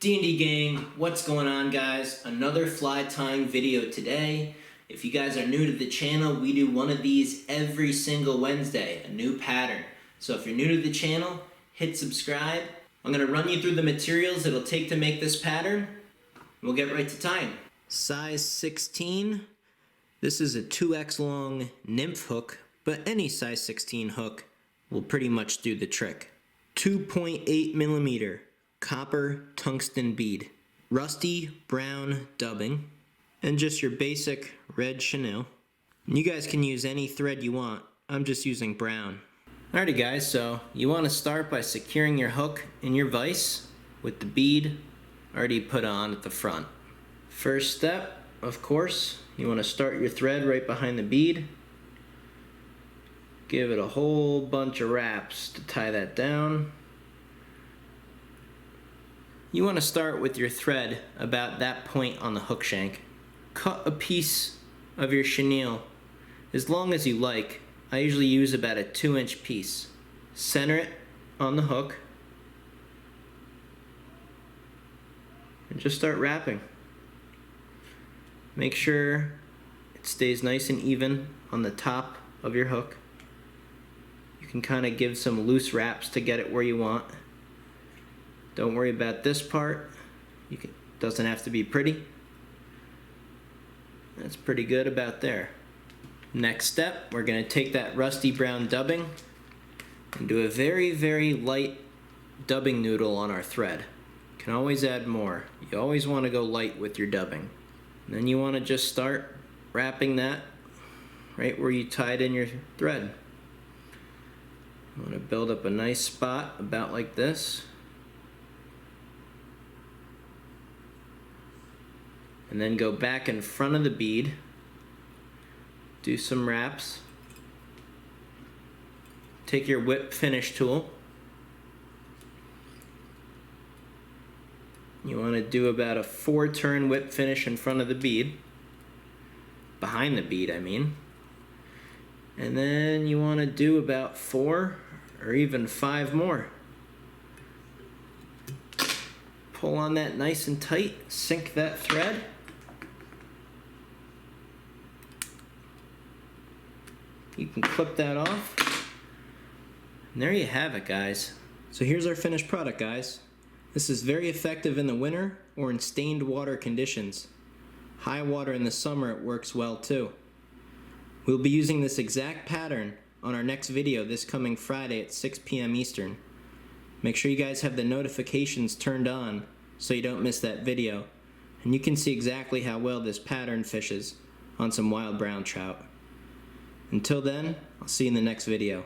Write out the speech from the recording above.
D&D gang, what's going on guys? Another fly tying video today. If you guys are new to the channel, we do one of these every single Wednesday, a new pattern. So if you're new to the channel, hit subscribe. I'm going to run you through the materials it'll take to make this pattern. We'll get right to tying. Size 16. This is a 2x long nymph hook, but any size 16 hook will pretty much do the trick. 2.8 millimeter copper tungsten bead, rusty brown dubbing, and just your basic red chenille. And you guys can use any thread you want. I'm just using brown. Alrighty guys, so you want to start by securing your hook in your vise with the bead already put on at the front. First step, of course, you want to start your thread right behind the bead. Give it a whole bunch of wraps to tie that down. You want to start with your thread about that point on the hook shank. Cut a piece of your chenille as long as you like. I usually use about a 2-inch piece. Center it on the hook and just start wrapping. Make sure it stays nice and even on the top of your hook. You can kind of give some loose wraps to get it where you want. Don't worry about this part. Doesn't have to be pretty. That's pretty good about there. Next step, we're going to take that rusty brown dubbing and do a very, very light dubbing noodle on our thread. You can always add more. You always want to go light with your dubbing. And then you want to just start wrapping that right where you tied in your thread. You want to build up a nice spot about like this. And then go back in front of the bead, do some wraps, take your whip finish tool, you want to do about a 4-turn whip finish in front of the bead, behind the bead I mean, and then you want to do about 4 or even 5 more. Pull on that nice and tight, sink that thread. You can clip that off. And there you have it, guys. So here's our finished product, guys. This is very effective in the winter or in stained water conditions. High water in the summer, it works well too. We'll be using this exact pattern on our next video this coming Friday at 6 p.m. Eastern. Make sure you guys have the notifications turned on so you don't miss that video. And you can see exactly how well this pattern fishes on some wild brown trout. Until then, I'll see you in the next video.